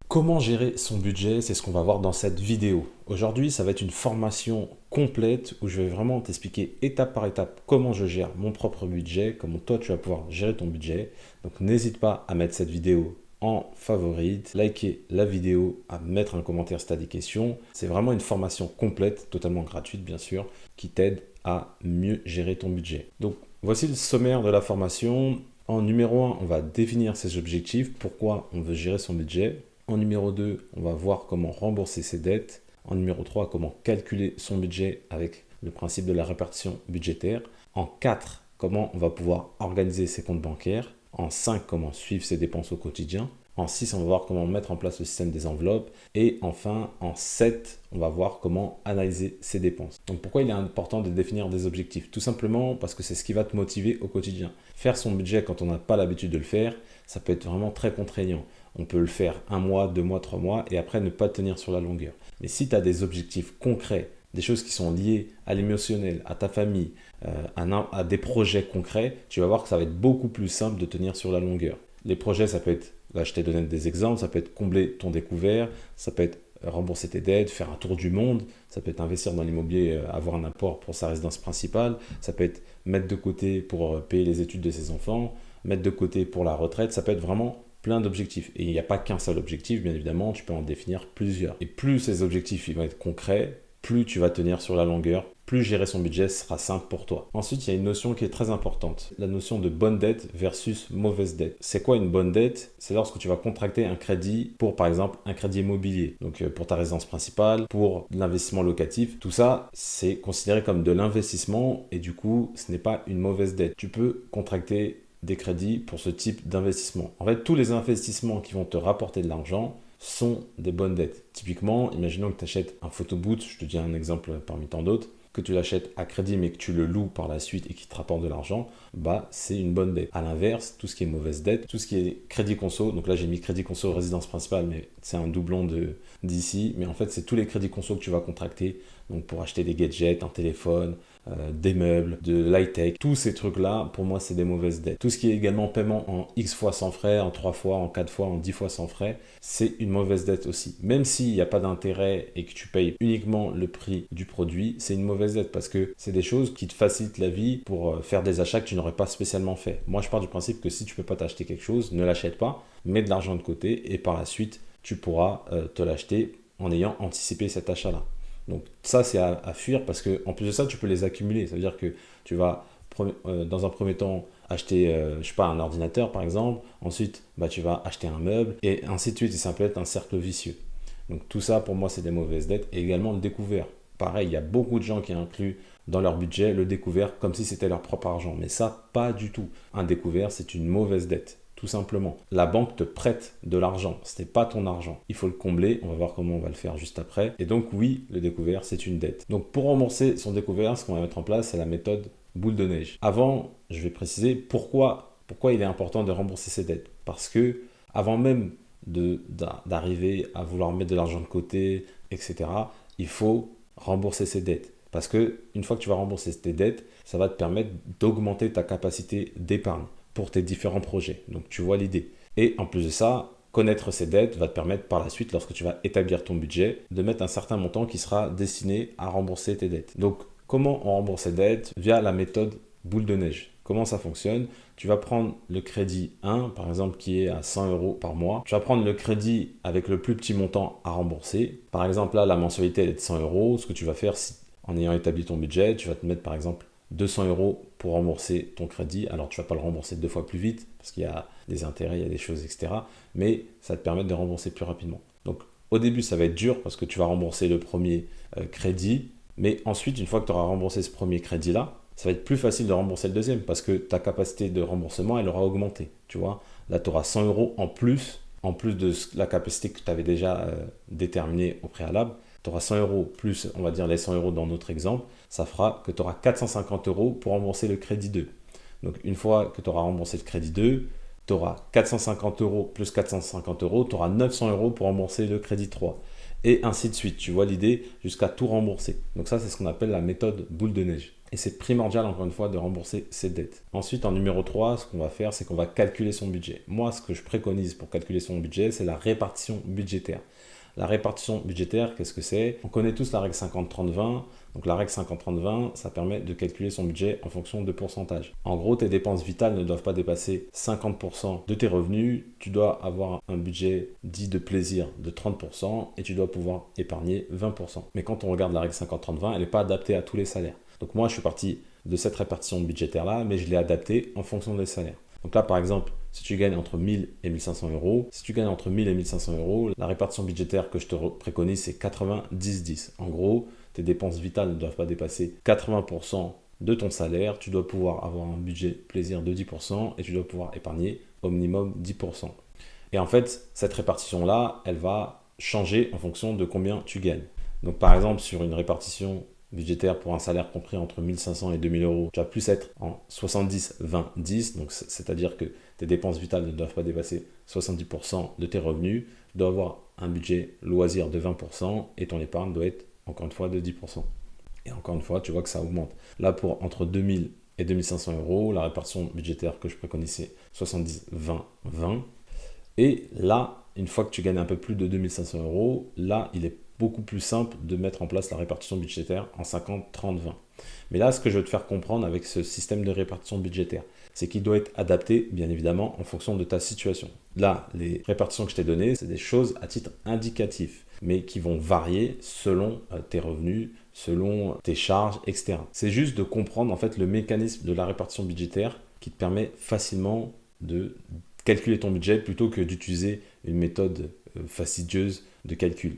Comment gérer son budget, c'est ce qu'on va voir dans cette vidéo. Aujourd'hui, ça va être une formation complète où je vais vraiment t'expliquer étape par étape comment je gère mon propre budget, comment toi tu vas pouvoir gérer ton budget. Donc n'hésite pas à mettre cette vidéo en favorite, liker la vidéo, à mettre un commentaire si tu as des questions. C'est vraiment une formation complète, totalement gratuite bien sûr, qui t'aide à mieux gérer ton budget. Donc voici le sommaire de la formation. En numéro 1, on va définir ses objectifs, pourquoi on veut gérer son budget. En numéro 2, on va voir comment rembourser ses dettes. En numéro 3, comment calculer son budget avec le principe de la répartition budgétaire. En 4, comment on va pouvoir organiser ses comptes bancaires. En 5, comment suivre ses dépenses au quotidien. En 6, on va voir comment mettre en place le système des enveloppes. Et enfin, en 7, on va voir comment analyser ses dépenses. Donc pourquoi il est important de définir des objectifs? Tout simplement parce que c'est ce qui va te motiver au quotidien. Faire son budget quand on n'a pas l'habitude de le faire, ça peut être vraiment très contraignant. On peut le faire 1 mois, 2 mois, 3 mois et après ne pas tenir sur la longueur. Mais si tu as des objectifs concrets, des choses qui sont liées à l'émotionnel, à ta famille, à des projets concrets, tu vas voir que ça va être beaucoup plus simple de tenir sur la longueur. Les projets, ça peut être, là je t'ai donné des exemples, ça peut être combler ton découvert, ça peut être rembourser tes dettes, faire un tour du monde, ça peut être investir dans l'immobilier, avoir un apport pour sa résidence principale, ça peut être mettre de côté pour payer les études de ses enfants, mettre de côté pour la retraite, ça peut être vraiment plein d'objectifs. Et il n'y a pas qu'un seul objectif, bien évidemment, tu peux en définir plusieurs. Et plus ces objectifs ils vont être concrets, plus tu vas tenir sur la longueur, plus gérer son budget sera simple pour toi. Ensuite, il y a une notion qui est très importante, la notion de bonne dette versus mauvaise dette. C'est quoi une bonne dette? C'est lorsque tu vas contracter un crédit pour, par exemple, un crédit immobilier. Donc pour ta résidence principale, pour l'investissement locatif, tout ça, c'est considéré comme de l'investissement et du coup, ce n'est pas une mauvaise dette. Tu peux contracter des crédits pour ce type d'investissement. En fait, tous les investissements qui vont te rapporter de l'argent sont des bonnes dettes. Typiquement, imaginons que tu achètes un photoboot, je te dis un exemple parmi tant d'autres, que tu l'achètes à crédit mais que tu le loues par la suite et qui te rapporte de l'argent, bah c'est une bonne dette. À l'inverse, tout ce qui est mauvaise dette, tout ce qui est crédit conso, donc là j'ai mis crédit conso résidence principale, mais c'est un doublon d'ici, mais en fait c'est tous les crédits conso que tu vas contracter, donc pour acheter des gadgets, un téléphone, des meubles, de l'high-tech, tous ces trucs-là, pour moi, c'est des mauvaises dettes. Tout ce qui est également paiement en X fois sans frais, en 3 fois, en 4 fois, en 10 fois sans frais, c'est une mauvaise dette aussi. Même s'il n'y a pas d'intérêt et que tu payes uniquement le prix du produit, c'est une mauvaise dette parce que c'est des choses qui te facilitent la vie pour faire des achats que tu n'aurais pas spécialement fait. Moi, je pars du principe que si tu ne peux pas t'acheter quelque chose, ne l'achète pas, mets de l'argent de côté et par la suite, tu pourras te l'acheter en ayant anticipé cet achat-là. Donc ça, c'est à fuir parce qu'en plus de ça, tu peux les accumuler. Ça veut dire que tu vas, dans un premier temps, acheter, je sais pas, un ordinateur par exemple. Ensuite, bah, tu vas acheter un meuble et ainsi de suite. Et ça peut être un cercle vicieux. Donc tout ça, pour moi, c'est des mauvaises dettes. Et également le découvert. Pareil, il y a beaucoup de gens qui incluent dans leur budget le découvert comme si c'était leur propre argent. Mais ça, pas du tout. Un découvert, c'est une mauvaise dette. Tout simplement. La banque te prête de l'argent, ce n'est pas ton argent. Il faut le combler, on va voir comment on va le faire juste après. Et donc oui, le découvert, c'est une dette. Donc pour rembourser son découvert, ce qu'on va mettre en place, c'est la méthode boule de neige. Avant, je vais préciser pourquoi il est important de rembourser ses dettes. Parce que avant même d'arriver à vouloir mettre de l'argent de côté, etc., il faut rembourser ses dettes. Parce que une fois que tu vas rembourser tes dettes, ça va te permettre d'augmenter ta capacité d'épargne pour tes différents projets. Donc tu vois l'idée. Et en plus de ça, connaître ces dettes va te permettre par la suite, lorsque tu vas établir ton budget, de mettre un certain montant qui sera destiné à rembourser tes dettes. Donc comment on rembourse ses dettes? Via la méthode boule de neige. Comment ça fonctionne? Tu vas prendre le crédit 1, par exemple, qui est à 100 euros par mois. Tu vas prendre le crédit avec le plus petit montant à rembourser. Par exemple, là, la mensualité elle est de 100 euros. Ce que tu vas faire, en ayant établi ton budget, tu vas te mettre, par exemple, 200 euros pour rembourser ton crédit. Alors, tu ne vas pas le rembourser 2 fois plus vite parce qu'il y a des intérêts, il y a des choses, etc. Mais ça va te permettre de rembourser plus rapidement. Donc, au début, ça va être dur parce que tu vas rembourser le premier crédit. Mais ensuite, une fois que tu auras remboursé ce premier crédit-là, ça va être plus facile de rembourser le deuxième parce que ta capacité de remboursement, elle aura augmenté. Tu vois, là, tu auras 100 euros en plus de la capacité que tu avais déjà déterminée au préalable. Tu auras 100 euros plus, on va dire les 100 euros dans notre exemple, ça fera que tu auras 450 euros pour rembourser le crédit 2. Donc une fois que tu auras remboursé le crédit 2, tu auras 450 euros plus 450 euros, tu auras 900 euros pour rembourser le crédit 3. et ainsi de suite. Tu vois l'idée, jusqu'à tout rembourser. Donc ça, c'est ce qu'on appelle la méthode boule de neige. Et c'est primordial, encore une fois, de rembourser ses dettes. Ensuite, en numéro 3, ce qu'on va faire, c'est qu'on va calculer son budget. Moi, ce que je préconise pour calculer son budget, c'est la répartition budgétaire. La répartition budgétaire, qu'est-ce que c'est? On connaît tous la règle 50-30-20. Donc la règle 50-30-20, ça permet de calculer son budget en fonction de pourcentage. En gros, tes dépenses vitales ne doivent pas dépasser 50% de tes revenus. Tu dois avoir un budget dit de plaisir de 30% et tu dois pouvoir épargner 20%. Mais quand on regarde la règle 50-30-20, elle n'est pas adaptée à tous les salaires. Donc moi, je suis parti de cette répartition budgétaire-là, mais je l'ai adaptée en fonction des salaires. Donc là, par exemple, si tu gagnes entre 1000 et 1500 euros, la répartition budgétaire que je te préconise, c'est 90-10. En gros, tes dépenses vitales ne doivent pas dépasser 80% de ton salaire. Tu dois pouvoir avoir un budget plaisir de 10% et tu dois pouvoir épargner au minimum 10%. Et en fait, cette répartition-là, elle va changer en fonction de combien tu gagnes. Donc par exemple, sur une répartition budgétaire pour un salaire compris entre 1500 et 2000 euros, tu vas plus être en 70-20-10, donc c'est-à-dire que tes dépenses vitales ne doivent pas dépasser 70% de tes revenus, tu dois avoir un budget loisir de 20% et ton épargne doit être encore une fois de 10%. Et encore une fois, tu vois que ça augmente. Là, pour entre 2000 et 2500 euros, la répartition budgétaire que je préconise, c'est 70-20-20. Et là, une fois que tu gagnes un peu plus de 2500 euros, là, il est beaucoup plus simple de mettre en place la répartition budgétaire en 50-30-20. Mais là, ce que je veux te faire comprendre avec ce système de répartition budgétaire, c'est qu'il doit être adapté, bien évidemment, en fonction de ta situation. Là, les répartitions que je t'ai données, c'est des choses à titre indicatif, mais qui vont varier selon tes revenus, selon tes charges, etc. C'est juste de comprendre en fait le mécanisme de la répartition budgétaire qui te permet facilement de calculer ton budget plutôt que d'utiliser une méthode fastidieuse de calcul.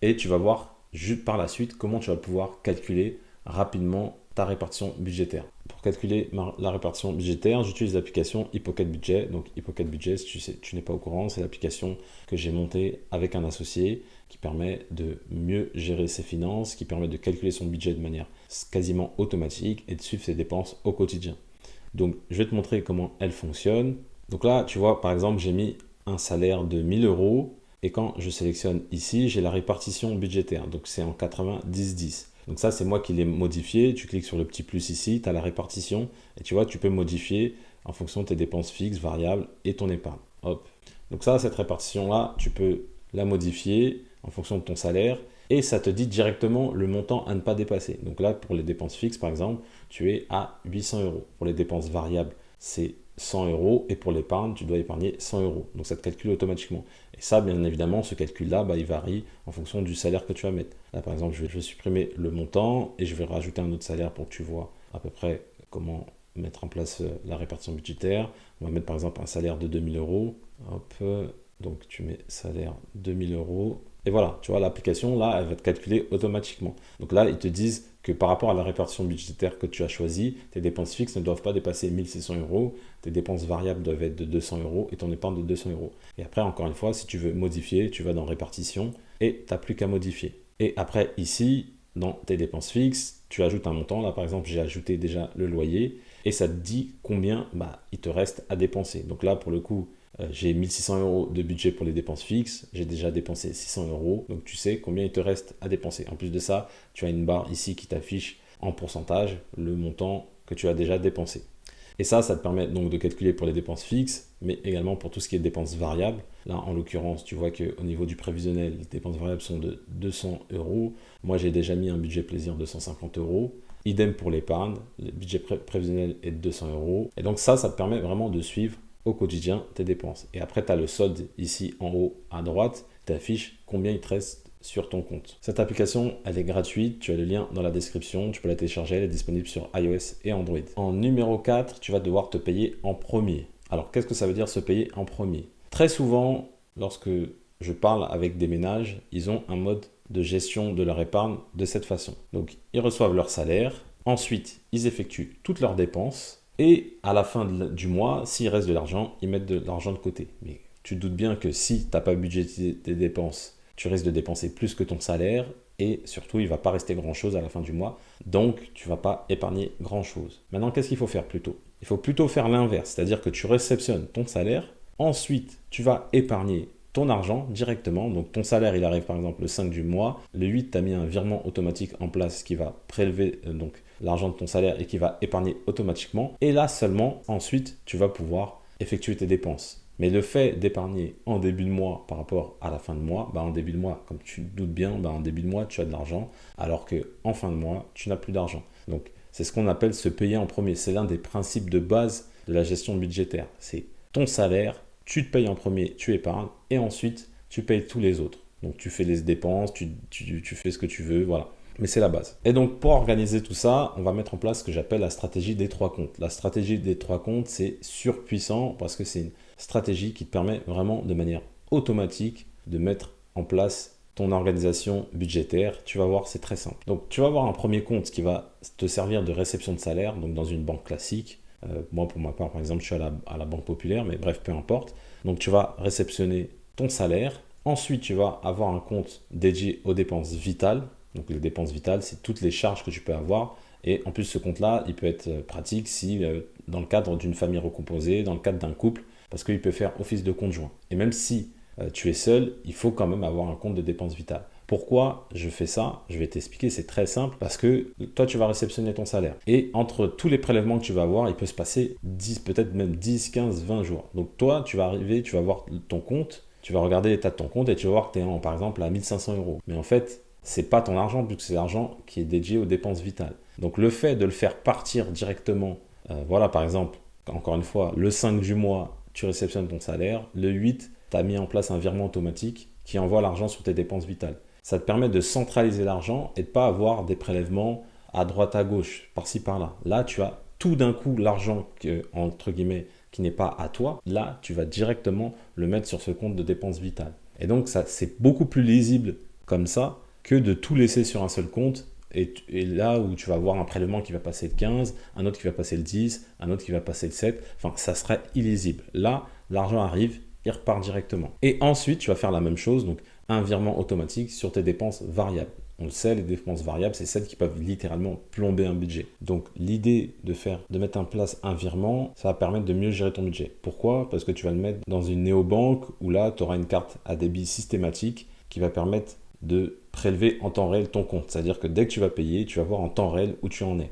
Et tu vas voir juste par la suite comment tu vas pouvoir calculer rapidement ta répartition budgétaire. Pour calculer la répartition budgétaire, j'utilise l'application Hypocket Budget. Donc Hypocket Budget, si tu n'es pas au courant, c'est l'application que j'ai montée avec un associé qui permet de mieux gérer ses finances, qui permet de calculer son budget de manière quasiment automatique et de suivre ses dépenses au quotidien. Donc je vais te montrer comment elle fonctionne. Donc là, tu vois, par exemple, j'ai mis un salaire de 1000 euros. Et quand je sélectionne ici, j'ai la répartition budgétaire. Donc c'est en 90-10. Donc ça, c'est moi qui l'ai modifié. Tu cliques sur le petit plus ici, tu as la répartition. Et tu vois, tu peux modifier en fonction de tes dépenses fixes, variables et ton épargne. Hop. Donc ça, cette répartition-là, tu peux la modifier en fonction de ton salaire. Et ça te dit directement le montant à ne pas dépasser. Donc là, pour les dépenses fixes, par exemple, tu es à 800 euros. Pour les dépenses variables, c'est 100 euros et pour l'épargne, tu dois épargner 100 euros. Donc ça te calcule automatiquement. Et ça, bien évidemment, ce calcul-là, il varie en fonction du salaire que tu vas mettre. Là, par exemple, je vais supprimer le montant et je vais rajouter un autre salaire pour que tu vois à peu près comment mettre en place la répartition budgétaire. On va mettre par exemple un salaire de 2000 euros. Hop, donc tu mets salaire 2000 euros. Et voilà, tu vois, l'application, là, elle va te calculer automatiquement. Donc là, ils te disent que par rapport à la répartition budgétaire que tu as choisie, tes dépenses fixes ne doivent pas dépasser 1600 euros, tes dépenses variables doivent être de 200 euros et ton épargne de 200 euros. Et après, encore une fois, si tu veux modifier, tu vas dans répartition et tu n'as plus qu'à modifier. Et après, ici, dans tes dépenses fixes, tu ajoutes un montant. Là, par exemple, j'ai ajouté déjà le loyer et ça te dit combien il te reste à dépenser. Donc là, pour le coup, j'ai 1600 euros de budget pour les dépenses fixes, j'ai déjà dépensé 600 euros, donc tu sais combien il te reste à dépenser. En plus de ça, tu as une barre ici qui t'affiche en pourcentage le montant que tu as déjà dépensé. Et ça te permet donc de calculer pour les dépenses fixes, mais également pour tout ce qui est dépenses variables. Là, en l'occurrence, tu vois qu'au niveau du prévisionnel, les dépenses variables sont de 200 euros. Moi, j'ai déjà mis un budget plaisir de 150 euros. Idem pour l'épargne, le budget prévisionnel est de 200 euros. Et donc ça te permet vraiment de suivre au quotidien tes dépenses. Et après, tu as le solde ici en haut à droite, tu affiches combien il te reste sur ton compte. Cette application, elle est gratuite, tu as le lien dans la description, tu peux la télécharger, elle est disponible sur iOS et Android. En numéro 4, tu vas devoir te payer en premier. Alors, qu'est-ce que ça veut dire se payer en premier? Très souvent, lorsque je parle avec des ménages, ils ont un mode de gestion de leur épargne de cette façon. Donc, ils reçoivent leur salaire, ensuite, ils effectuent toutes leurs dépenses, et à la fin du mois, s'il reste de l'argent, ils mettent de l'argent de côté. Mais tu te doutes bien que si tu n'as pas budgété tes dépenses, tu risques de dépenser plus que ton salaire et surtout, il ne va pas rester grand-chose à la fin du mois. Donc, tu ne vas pas épargner grand-chose. Maintenant, qu'est-ce qu'il faut faire plutôt? Il faut plutôt faire l'inverse, c'est-à-dire que tu réceptionnes ton salaire, ensuite, tu vas épargner ton argent directement. Donc ton salaire, il arrive par exemple le 5 du mois. Le 8, tu as mis un virement automatique en place qui va prélever donc l'argent de ton salaire et qui va épargner automatiquement. Et là seulement, ensuite, tu vas pouvoir effectuer tes dépenses. Mais le fait d'épargner en début de mois par rapport à la fin de mois, en début de mois, comme tu te doutes bien, en début de mois, tu as de l'argent, alors qu'en fin de mois, tu n'as plus d'argent. Donc, c'est ce qu'on appelle se payer en premier. C'est l'un des principes de base de la gestion budgétaire. C'est ton salaire, tu te payes en premier, tu épargnes, et ensuite, tu payes tous les autres. Donc, tu fais les dépenses, tu fais ce que tu veux, voilà. Mais c'est la base. Et donc, pour organiser tout ça, on va mettre en place ce que j'appelle la stratégie des 3 comptes. La stratégie des 3 comptes, c'est surpuissant parce que c'est une stratégie qui te permet vraiment de manière automatique de mettre en place ton organisation budgétaire. Tu vas voir, c'est très simple. Donc, tu vas avoir un premier compte qui va te servir de réception de salaire, donc dans une banque classique. Moi, pour ma part, par exemple, je suis à la Banque Populaire, mais bref, peu importe. Donc, tu vas réceptionner ton salaire. Ensuite, tu vas avoir un compte dédié aux dépenses vitales. Donc, les dépenses vitales, c'est toutes les charges que tu peux avoir. Et en plus, ce compte-là, il peut être pratique si dans le cadre d'une famille recomposée, dans le cadre d'un couple, parce qu'il peut faire office de conjoint. Et même si tu es seul, il faut quand même avoir un compte de dépenses vitales. Pourquoi je fais ça? Je vais t'expliquer, c'est très simple, parce que toi, tu vas réceptionner ton salaire. Et entre tous les prélèvements que tu vas avoir, il peut se passer 10, peut-être même 10, 15, 20 jours. Donc toi, tu vas arriver, tu vas voir ton compte, tu vas regarder l'état de ton compte et tu vas voir que tu es par exemple à 1500 euros. Mais en fait, c'est pas ton argent, puisque c'est l'argent qui est dédié aux dépenses vitales. Donc le fait de le faire partir directement, voilà par exemple, encore une fois, le 5 du mois, tu réceptionnes ton salaire, le 8, tu as mis en place un virement automatique qui envoie l'argent sur tes dépenses vitales. Ça te permet de centraliser l'argent et de ne pas avoir des prélèvements à droite à gauche, par-ci par-là. Là, tu as tout d'un coup l'argent entre guillemets qui n'est pas à toi. Là, tu vas directement le mettre sur ce compte de dépenses vitales. Et donc, ça, c'est beaucoup plus lisible comme ça que de tout laisser sur un seul compte. Et là où tu vas avoir un prélèvement qui va passer le 15, un autre qui va passer le 10, un autre qui va passer le 7, enfin ça serait illisible. Là, l'argent arrive, il repart directement. Et ensuite, tu vas faire la même chose, donc un virement automatique sur tes dépenses variables. On le sait, les dépenses variables, c'est celles qui peuvent littéralement plomber un budget. Donc l'idée de mettre en place un virement, ça va permettre de mieux gérer ton budget. Pourquoi? Parce que tu vas le mettre dans une néobanque où là, tu auras une carte à débit systématique qui va permettre de prélever en temps réel ton compte. C'est-à-dire que dès que tu vas payer, tu vas voir en temps réel où tu en es.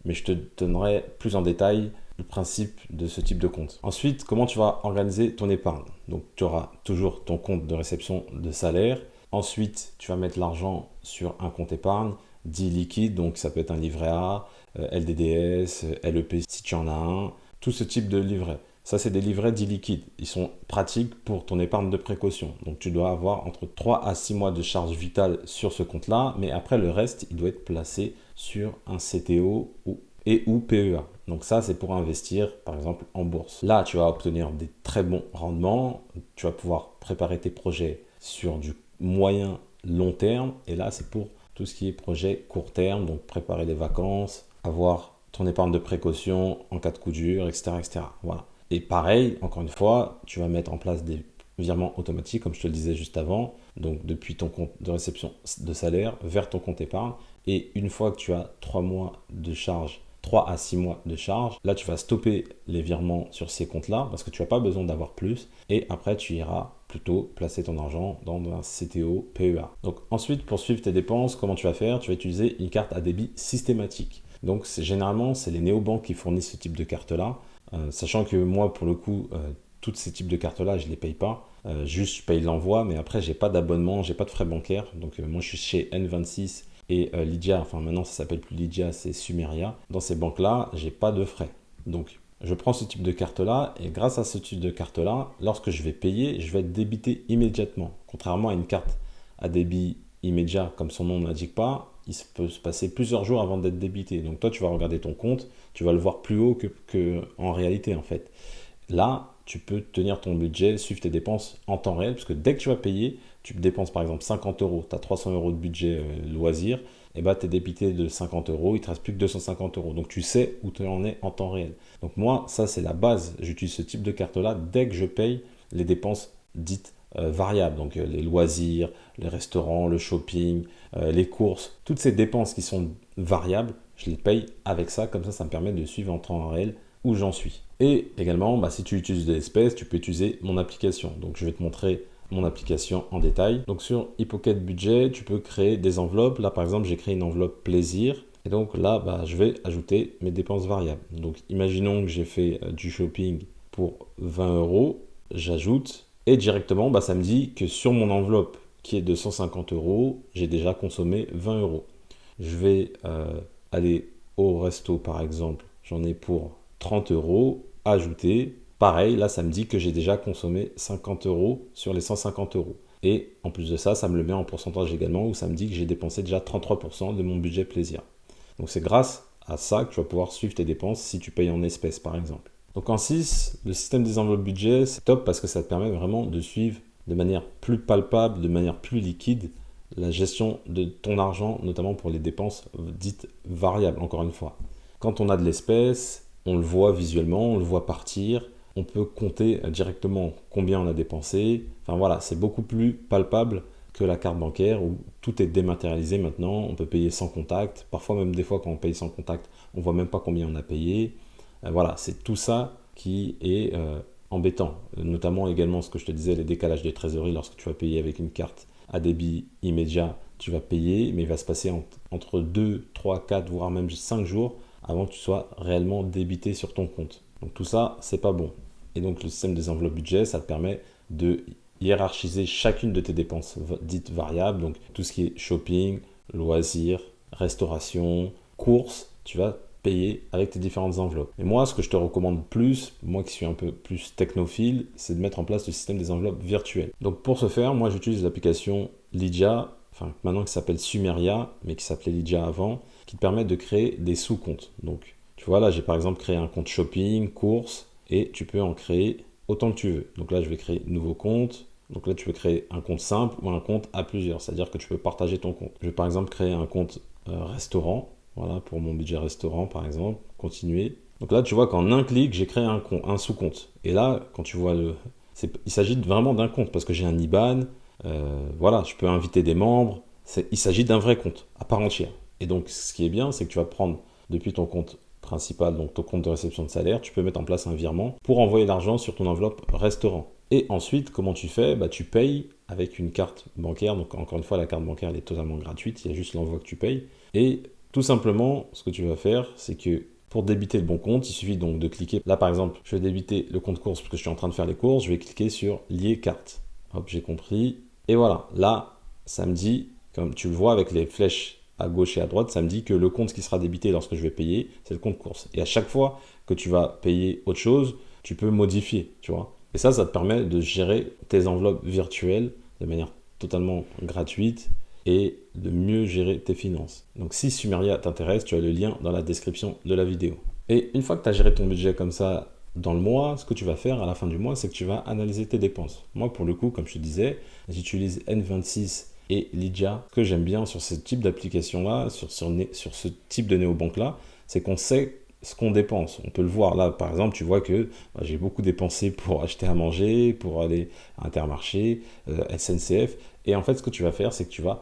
Mais je te donnerai plus en détail le principe de ce type de compte. Ensuite, comment tu vas organiser ton épargne? Donc, tu auras toujours ton compte de réception de salaire. Ensuite, tu vas mettre l'argent sur un compte épargne dit liquide. Donc, ça peut être un livret A, LDDS, LEP si tu en as un, tout ce type de livret. Ça, c'est des livrets dits liquides. Ils sont pratiques pour ton épargne de précaution. Donc, tu dois avoir entre 3 à 6 mois de charge vitale sur ce compte-là. Mais après, le reste, il doit être placé sur un CTO ou PEA. Donc ça, c'est pour investir, par exemple, en bourse. Là, tu vas obtenir des très bons rendements. Tu vas pouvoir préparer tes projets sur du moyen long terme. Et là, c'est pour tout ce qui est projet court terme. Donc, préparer des vacances, avoir ton épargne de précaution en cas de coup dur, etc., etc. Voilà. Et pareil, encore une fois, tu vas mettre en place des virements automatiques, comme je te le disais juste avant, donc depuis ton compte de réception de salaire vers ton compte épargne. Et une fois que tu as 3 mois de charge, 3 à 6 mois de charge, là tu vas stopper les virements sur ces comptes-là parce que tu n'as pas besoin d'avoir plus. Et après, tu iras plutôt placer ton argent dans un CTO PEA. Donc ensuite, pour suivre tes dépenses, comment tu vas faire? Tu vas utiliser une carte à débit systématique. Donc généralement, c'est les néobanques qui fournissent ce type de carte-là. Sachant que moi, pour le coup, tous ces types de cartes-là, je ne les paye pas. Juste, je paye l'envoi, mais après, je n'ai pas d'abonnement, je n'ai pas de frais bancaires. Donc, moi, je suis chez N26 et Lydia. Enfin, maintenant, ça ne s'appelle plus Lydia, c'est Sumeria. Dans ces banques-là, je n'ai pas de frais. Donc, je prends ce type de carte-là et grâce à ce type de carte-là, lorsque je vais payer, je vais être débité immédiatement. Contrairement à une carte à débit immédiat, comme son nom ne l'indique pas, il peut se passer plusieurs jours avant d'être débité. Donc toi, tu vas regarder ton compte, tu vas le voir plus haut que en réalité en fait. Là, tu peux tenir ton budget, suivre tes dépenses en temps réel, parce que dès que tu vas payer, tu dépenses par exemple 50 euros, tu as 300 euros de budget loisir, et bah tu es débité de 50 euros, il te reste plus que 250 euros. Donc tu sais où tu en es en temps réel. Donc moi, ça c'est la base, j'utilise ce type de carte-là dès que je paye les dépenses dites variables, donc les loisirs, les restaurants, le shopping, les courses, toutes ces dépenses qui sont variables, je les paye avec ça, comme ça me permet de suivre en temps réel où j'en suis. Et également, si tu utilises des espèces, tu peux utiliser mon application. Donc je vais te montrer mon application en détail. Donc sur Hypocket Budget, tu peux créer des enveloppes. Là par exemple, j'ai créé une enveloppe plaisir. Et donc là, je vais ajouter mes dépenses variables. Donc imaginons que j'ai fait du shopping pour 20 euros. J'ajoute et directement, ça me dit que sur mon enveloppe qui est de 150 euros, j'ai déjà consommé 20 euros. Je vais aller au resto par exemple, j'en ai pour 30 euros, ajouter. Pareil, là ça me dit que j'ai déjà consommé 50 euros sur les 150 euros. Et en plus de ça, ça me le met en pourcentage également, où ça me dit que j'ai dépensé déjà 33% de mon budget plaisir. Donc c'est grâce à ça que tu vas pouvoir suivre tes dépenses si tu payes en espèces par exemple. Donc en 6, le système des enveloppes budget, c'est top parce que ça te permet vraiment de suivre de manière plus palpable, de manière plus liquide, la gestion de ton argent, notamment pour les dépenses dites variables, encore une fois. Quand on a de l'espèce, on le voit visuellement, on le voit partir, on peut compter directement combien on a dépensé. Enfin voilà, c'est beaucoup plus palpable que la carte bancaire où tout est dématérialisé maintenant, on peut payer sans contact. Parfois même des fois quand on paye sans contact, on ne voit même pas combien on a payé. Voilà, c'est tout ça qui est embêtant. Notamment également ce que je te disais, les décalages de trésorerie lorsque tu vas payer avec une carte à débit immédiat, tu vas payer, mais il va se passer entre 2, 3, 4, voire même 5 jours avant que tu sois réellement débité sur ton compte. Donc tout ça, c'est pas bon. Et donc le système des enveloppes budget, ça te permet de hiérarchiser chacune de tes dépenses dites variables, donc tout ce qui est shopping, loisirs, restauration, courses, tu vas payer avec tes différentes enveloppes. Et moi, ce que je te recommande plus, moi qui suis un peu plus technophile, c'est de mettre en place le système des enveloppes virtuelles. Donc pour ce faire, moi j'utilise l'application Lydia, maintenant qui s'appelle Sumeria, mais qui s'appelait Lydia avant, qui te permet de créer des sous-comptes. Donc tu vois là, j'ai par exemple créé un compte shopping, courses, et tu peux en créer autant que tu veux. Donc là, je vais créer nouveau compte. Donc là, tu peux créer un compte simple ou un compte à plusieurs, c'est-à-dire que tu peux partager ton compte. Je vais par exemple créer un compte restaurant. Voilà, pour mon budget restaurant, par exemple, continuer. Donc là, tu vois qu'en un clic, j'ai créé un sous-compte. Et là, quand tu vois il s'agit vraiment d'un compte, parce que j'ai un IBAN, voilà, je peux inviter des membres. Il s'agit d'un vrai compte, à part entière. Et donc, ce qui est bien, c'est que tu vas prendre depuis ton compte principal, donc ton compte de réception de salaire, tu peux mettre en place un virement pour envoyer l'argent sur ton enveloppe restaurant. Et ensuite, comment tu fais? Tu payes avec une carte bancaire. Donc, encore une fois, la carte bancaire, elle est totalement gratuite. Il y a juste l'envoi que tu payes. Et tout simplement, ce que tu vas faire, c'est que pour débiter le bon compte, il suffit donc de cliquer. Là, par exemple, je vais débiter le compte course parce que je suis en train de faire les courses. Je vais cliquer sur lier carte. Hop, j'ai compris. Et voilà, là, ça me dit, comme tu le vois avec les flèches à gauche et à droite, ça me dit que le compte qui sera débité lorsque je vais payer, c'est le compte course. Et à chaque fois que tu vas payer autre chose, tu peux modifier, tu vois. Et ça te permet de gérer tes enveloppes virtuelles de manière totalement gratuite et de mieux gérer tes finances. Donc si Sumeria t'intéresse, tu as le lien dans la description de la vidéo. Et une fois que tu as géré ton budget comme ça dans le mois, ce que tu vas faire à la fin du mois, c'est que tu vas analyser tes dépenses. Moi, pour le coup, comme je te disais, j'utilise N26 et Lydia. Ce que j'aime bien sur ce type d'application-là, sur ce type de néobanque-là, c'est qu'on sait ce qu'on dépense. On peut le voir là, par exemple, tu vois que j'ai beaucoup dépensé pour acheter à manger, pour aller à Intermarché, SNCF. Et en fait, ce que tu vas faire, c'est que tu vas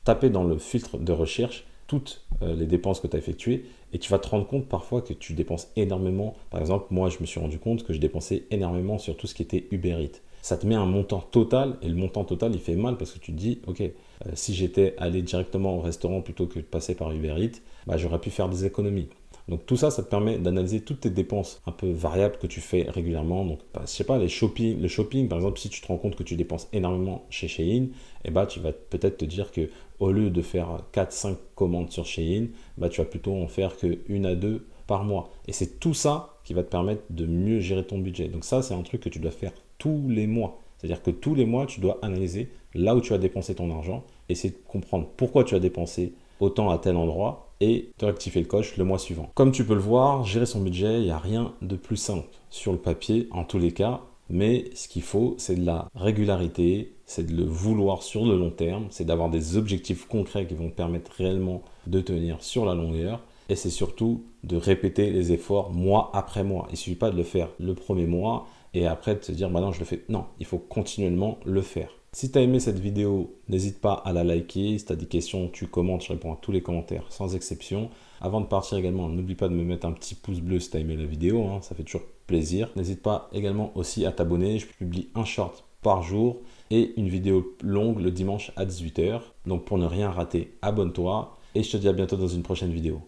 taper dans le filtre de recherche toutes les dépenses que tu as effectuées et tu vas te rendre compte parfois que tu dépenses énormément. Par exemple, moi, je me suis rendu compte que je dépensais énormément sur tout ce qui était Uber Eats. Ça te met un montant total et le montant total, il fait mal parce que tu te dis, ok, si j'étais allé directement au restaurant plutôt que de passer par Uber Eats, j'aurais pu faire des économies. Donc tout ça, ça te permet d'analyser toutes tes dépenses un peu variables que tu fais régulièrement. Donc, je sais pas, le shopping, par exemple, si tu te rends compte que tu dépenses énormément chez Shein, tu vas peut-être te dire que au lieu de faire 4-5 commandes sur Shein, tu vas plutôt en faire que 1 à 2 par mois. Et c'est tout ça qui va te permettre de mieux gérer ton budget. Donc ça, c'est un truc que tu dois faire tous les mois. C'est-à-dire que tous les mois, tu dois analyser là où tu as dépensé ton argent, essayer de comprendre pourquoi tu as dépensé autant à tel endroit et te rectifier le coche le mois suivant. Comme tu peux le voir, gérer son budget, il n'y a rien de plus simple sur le papier en tous les cas, mais ce qu'il faut, c'est de la régularité, c'est de le vouloir sur le long terme, c'est d'avoir des objectifs concrets qui vont te permettre réellement de tenir sur la longueur et c'est surtout de répéter les efforts mois après mois. Il ne suffit pas de le faire le premier mois et après de se dire non, je le fais. Non, il faut continuellement le faire. Si tu as aimé cette vidéo, n'hésite pas à la liker. Si tu as des questions, tu commentes, je réponds à tous les commentaires sans exception. Avant de partir également, n'oublie pas de me mettre un petit pouce bleu si tu as aimé la vidéo, ça fait toujours plaisir. N'hésite pas également aussi à t'abonner, je publie un short par jour et une vidéo longue le dimanche à 18 h. Donc pour ne rien rater, abonne-toi et je te dis à bientôt dans une prochaine vidéo.